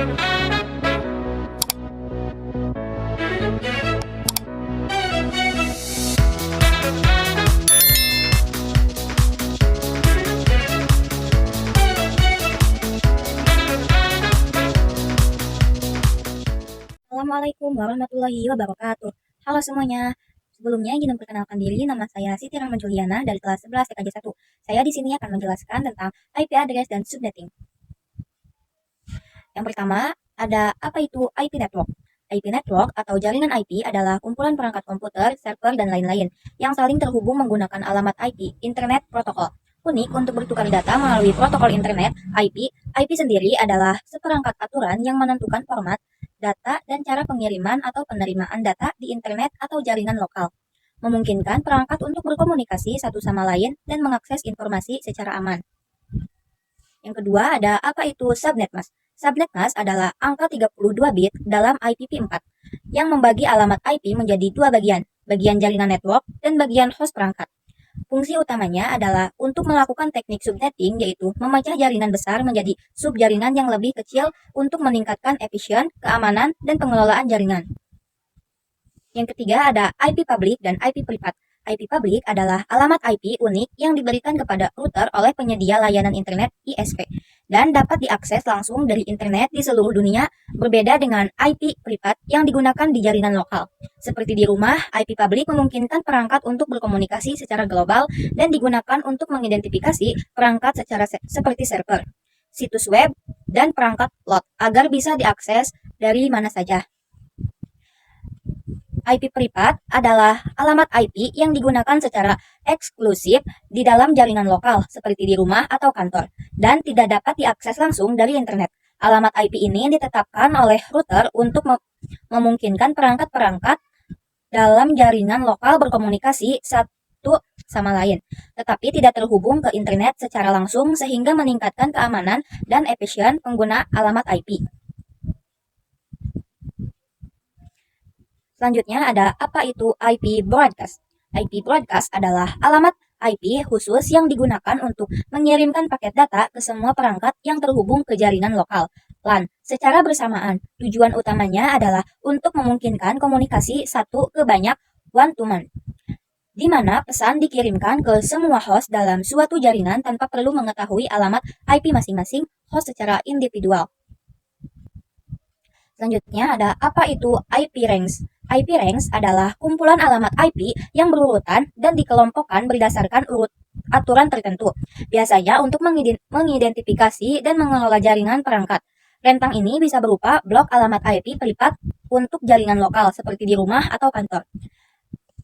Assalamualaikum warahmatullahi wabarakatuh. Halo semuanya. Sebelumnya ingin memperkenalkan diri, nama saya Siti Rahman Juliana dari kelas 11 TKJ 1. Saya di sini akan menjelaskan tentang IP address dan subnetting. Yang pertama, ada apa itu IP network? IP network atau jaringan IP adalah kumpulan perangkat komputer, server, dan lain-lain yang saling terhubung menggunakan alamat IP, Internet Protocol. Unik untuk bertukar data melalui protokol internet, IP sendiri adalah seperangkat aturan yang menentukan format, data, dan cara pengiriman atau penerimaan data di internet atau jaringan lokal, memungkinkan perangkat untuk berkomunikasi satu sama lain dan mengakses informasi secara aman. Yang kedua ada apa itu subnet mask? Subnet mask adalah angka 32 bit dalam IPv4 yang membagi alamat IP menjadi dua bagian, bagian jaringan network dan bagian host perangkat. Fungsi utamanya adalah untuk melakukan teknik subnetting, yaitu memecah jaringan besar menjadi subjaringan yang lebih kecil untuk meningkatkan efisien, keamanan, dan pengelolaan jaringan. Yang ketiga ada IP public dan IP privat. IP public adalah alamat IP unik yang diberikan kepada router oleh penyedia layanan internet ISP dan dapat diakses langsung dari internet di seluruh dunia, berbeda dengan IP privat yang digunakan di jaringan lokal. Seperti di rumah, IP public memungkinkan perangkat untuk berkomunikasi secara global dan digunakan untuk mengidentifikasi perangkat seperti server, situs web, dan perangkat load agar bisa diakses dari mana saja. IP privat adalah alamat IP yang digunakan secara eksklusif di dalam jaringan lokal, seperti di rumah atau kantor, dan tidak dapat diakses langsung dari internet. Alamat IP ini ditetapkan oleh router untuk memungkinkan perangkat-perangkat dalam jaringan lokal berkomunikasi satu sama lain, tetapi tidak terhubung ke internet secara langsung sehingga meningkatkan keamanan dan efisien pengguna alamat IP. Selanjutnya ada apa itu IP broadcast? IP broadcast adalah alamat IP khusus yang digunakan untuk mengirimkan paket data ke semua perangkat yang terhubung ke jaringan lokal LAN secara bersamaan. Tujuan utamanya adalah untuk memungkinkan komunikasi satu ke banyak one-to-one, di mana pesan dikirimkan ke semua host dalam suatu jaringan tanpa perlu mengetahui alamat IP masing-masing host secara individual. Selanjutnya ada apa itu IP ranks? IP ranks adalah kumpulan alamat IP yang berurutan dan dikelompokkan berdasarkan aturan tertentu, biasanya untuk mengidentifikasi dan mengelola jaringan perangkat. Rentang ini bisa berupa blok alamat IP privat untuk jaringan lokal seperti di rumah atau kantor,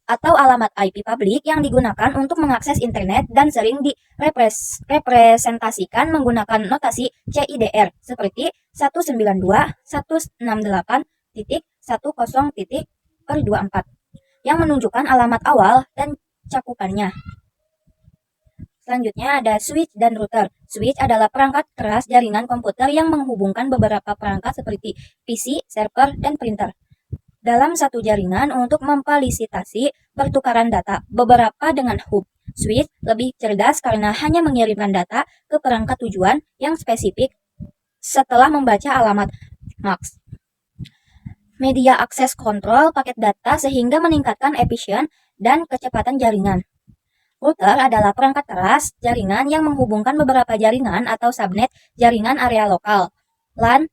atau alamat IP publik yang digunakan untuk mengakses internet dan sering direpresentasikan menggunakan notasi CIDR seperti 192.168.10.24 yang menunjukkan alamat awal dan cakupannya. Selanjutnya ada switch dan router. Switch adalah perangkat keras jaringan komputer yang menghubungkan beberapa perangkat seperti PC, server, dan printer dalam satu jaringan untuk memfasilitasi pertukaran data, beberapa dengan hub. Switch lebih cerdas karena hanya mengirimkan data ke perangkat tujuan yang spesifik setelah membaca alamat MAC. Media akses kontrol paket data sehingga meningkatkan efisien dan kecepatan jaringan. Router adalah perangkat keras jaringan yang menghubungkan beberapa jaringan atau subnet jaringan area lokal LAN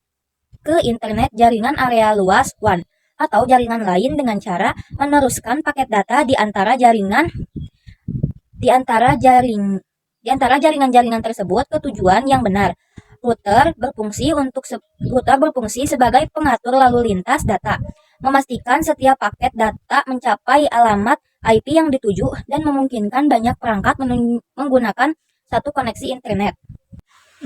ke internet jaringan area luas WAN atau jaringan lain dengan cara meneruskan paket data di antara jaringan-jaringan tersebut ke tujuan yang benar. Router berfungsi sebagai pengatur lalu lintas data, memastikan setiap paket data mencapai alamat IP yang dituju dan memungkinkan banyak perangkat menggunakan satu koneksi internet.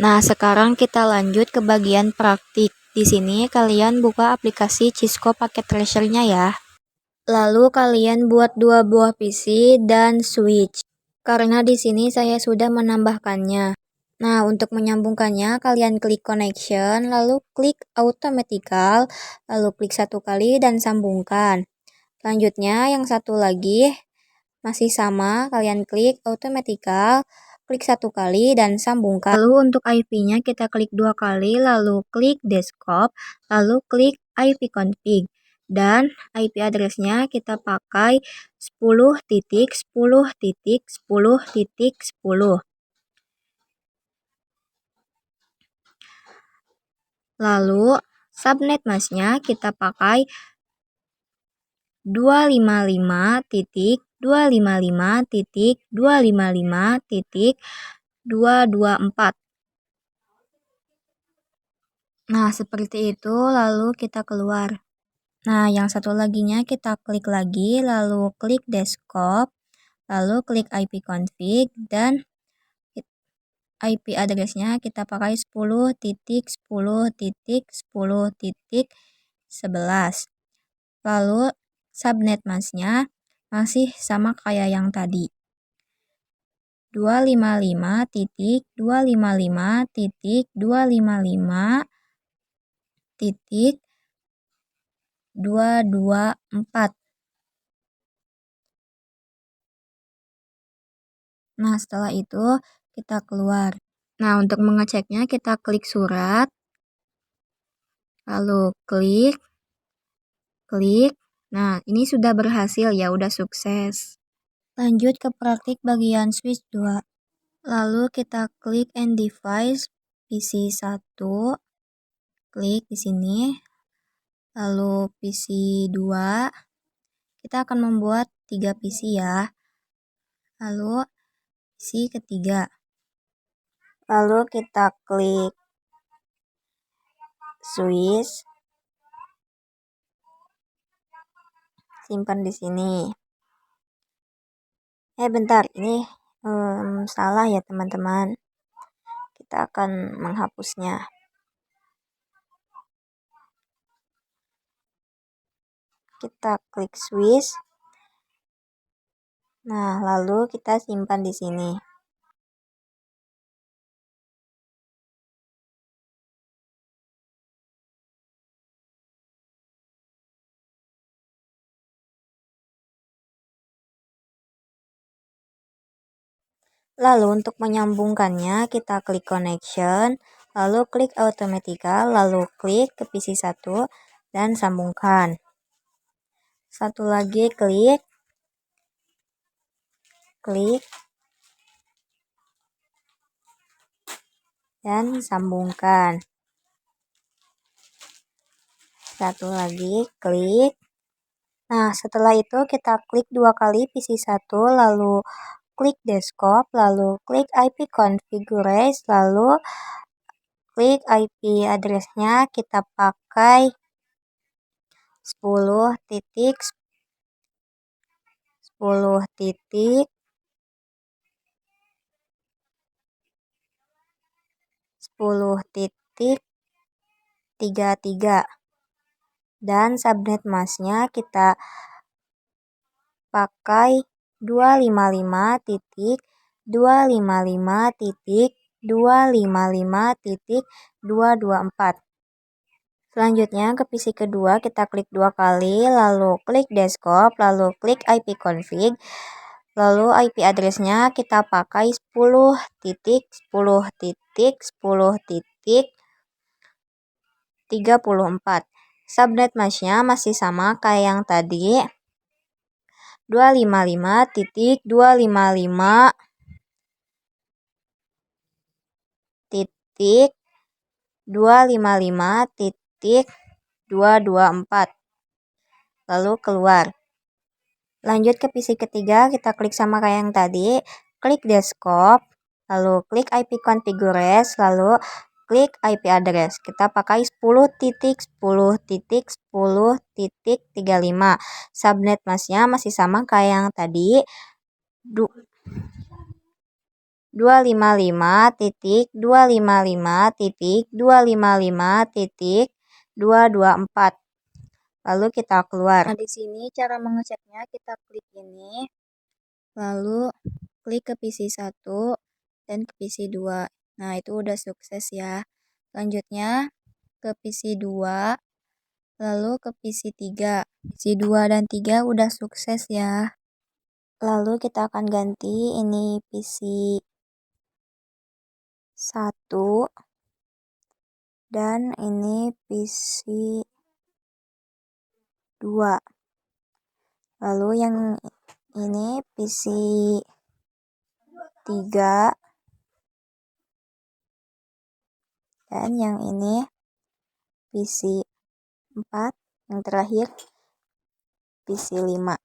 Nah, sekarang kita lanjut ke bagian praktik. Di sini kalian buka aplikasi Cisco Packet Tracer-nya ya. Lalu kalian buat dua buah PC dan switch. Karena di sini saya sudah menambahkannya. Nah, untuk menyambungkannya kalian klik connection, lalu klik automatical, lalu klik satu kali dan sambungkan. Selanjutnya yang satu lagi masih sama, kalian klik automatical, klik satu kali dan sambungkan. Lalu untuk IP-nya kita klik 2 kali, lalu klik desktop, lalu klik IP config. Dan IP address-nya kita pakai 10.10.10.10. Lalu subnet mask-nya kita pakai 255.255.255.224. Nah, seperti itu, lalu kita keluar. Nah, yang satu laginya kita klik lagi, lalu klik desktop, lalu klik IP config, dan IP address-nya kita pakai 10.10.10.11. Lalu subnet mask-nya masih sama kayak yang tadi. 255.255.224. Nah, setelah itu kita keluar. Nah, untuk mengeceknya kita klik surat, lalu klik. Nah, ini sudah berhasil ya, udah sukses. Lanjut ke praktik bagian switch 2. Lalu kita klik end device PC 1. Klik di sini. Lalu PC 2. Kita akan membuat 3 PC ya. Lalu PC ketiga. Lalu kita klik switch. Simpan di sini. Bentar, ini salah ya teman-teman. Kita akan menghapusnya. Kita klik switch. Nah, lalu kita simpan di sini. Lalu untuk menyambungkannya kita klik connection, lalu klik automatical, lalu klik ke PC 1 dan sambungkan. Satu lagi klik dan sambungkan. Satu lagi klik. Nah, setelah itu kita klik 2 kali PC 1, lalu klik desktop, lalu klik IP configure, lalu klik IP address-nya kita pakai 10.10.10.33 dan subnet mask-nya kita pakai 255.255.255.224. Selanjutnya ke PC kedua kita klik 2 kali, lalu klik desktop, lalu klik IP config, lalu IP address-nya kita pakai 10.10.10.34. Subnet mask-nya masih sama kayak yang tadi. 255.255.224. Lalu keluar. Lanjut ke PC ketiga, kita klik sama kayak yang tadi, klik desktop, lalu klik IP configure, lalu klik IP address. Kita pakai 10.10.10.35. Subnet mask-nya masih sama kayak yang tadi. 255.255.255.224. Lalu kita keluar. Nah, di sini cara mengeceknya kita klik ini, lalu klik ke PC 1 dan ke PC 2. Nah, itu udah sukses ya. Selanjutnya ke PC 2, lalu ke PC 3. PC 2 dan 3 udah sukses ya. Lalu kita akan ganti ini PC 1, dan ini PC 2. Lalu yang ini PC 3, dan yang ini PC 4, yang terakhir PC 5.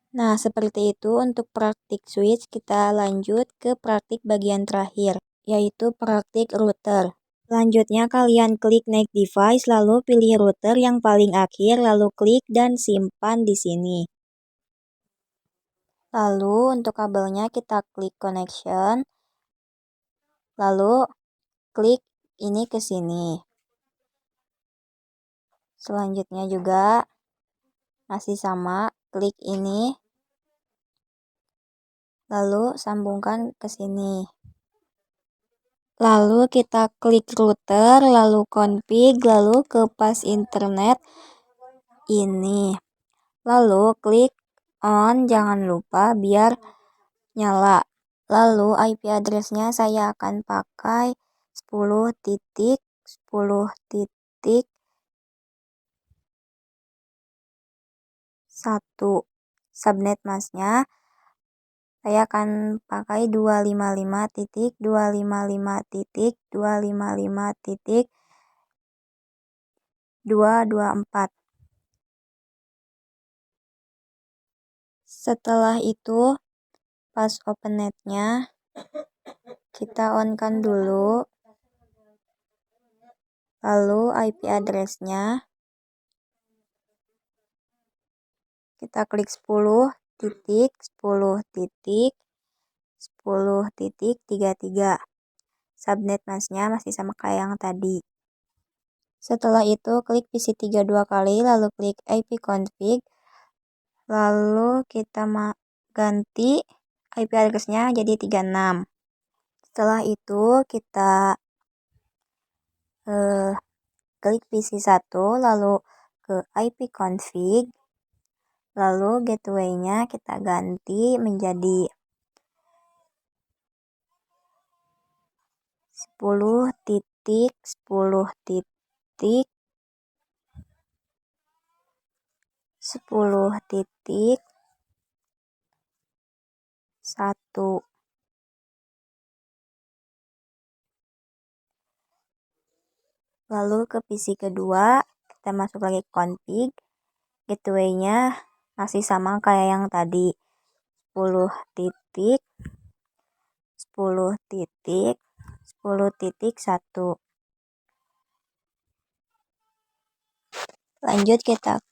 Nah, seperti itu untuk praktik switch. Kita lanjut ke praktik bagian terakhir, yaitu praktik router. Selanjutnya kalian klik Next Device, lalu pilih router yang paling akhir, lalu klik dan simpan di sini. Lalu untuk kabelnya kita klik Connection, lalu klik ini ke sini. Selanjutnya juga masih sama, klik ini, lalu sambungkan ke sini. Lalu kita klik router, lalu config, lalu ke pas internet ini. Lalu klik on, jangan lupa biar nyala. Lalu IP address-nya saya akan pakai 10.10.1. Subnet masknya saya akan pakai 255.255.225.224. Setelah itu pas open netnya kita on-kan dulu, lalu IP address-nya kita klik 10.10.10.33. Subnet masknya masih sama kayak yang tadi. Setelah itu klik PC3 dua kali, lalu klik IP config, lalu kita ganti IP address-nya jadi 36. Setelah itu kita klik PC1, lalu ke IP config, lalu gateway-nya kita ganti menjadi 10.10.1. Lalu ke PC kedua, kita masuk lagi ke config, gateway-nya masih sama kayak yang tadi, 10.10.10.1. Lanjut kita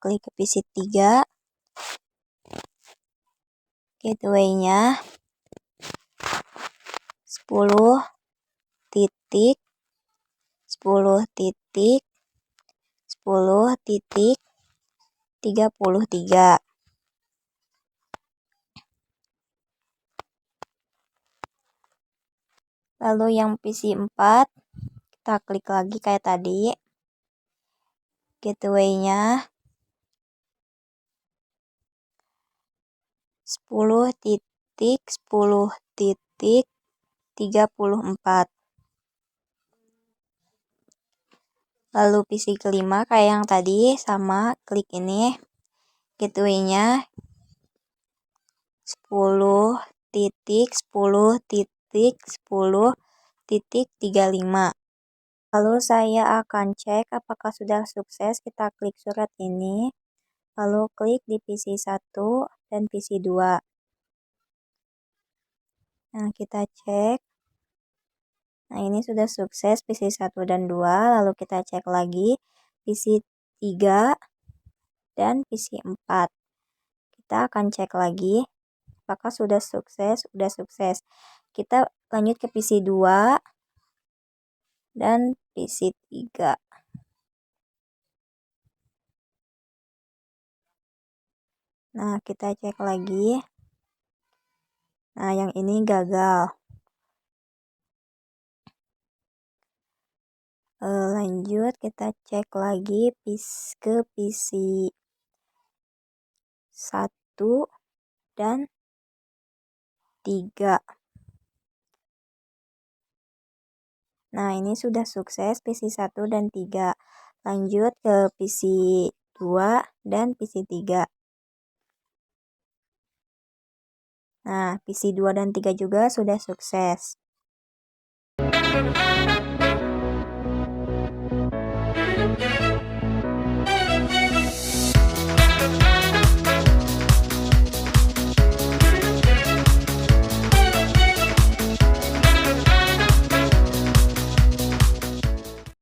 klik ke PC 3, gateway-nya 10.10.10.33. Lalu yang PC 4 kita klik lagi kayak tadi, gateway-nya 10.10.34. Lalu PC kelima kayak yang tadi, sama, klik ini, gateway-nya 10.10.10.35. Lalu saya akan cek apakah sudah sukses. Kita klik surat ini, lalu klik di PC 1 dan PC 2. Nah, kita cek. Nah, ini sudah sukses PC 1 dan 2. Lalu kita cek lagi PC 3 dan PC 4. Kita akan cek lagi apakah sudah sukses. Sudah sukses. Kita lanjut ke PC 2 dan PC 3. Nah, kita cek lagi. Nah, yang ini gagal. Lanjut kita cek lagi ke PC 1 dan 3. Nah, ini sudah sukses PC 1 dan 3. Lanjut ke PC 2 dan PC 3. Nah, PC 2 dan 3 juga sudah sukses.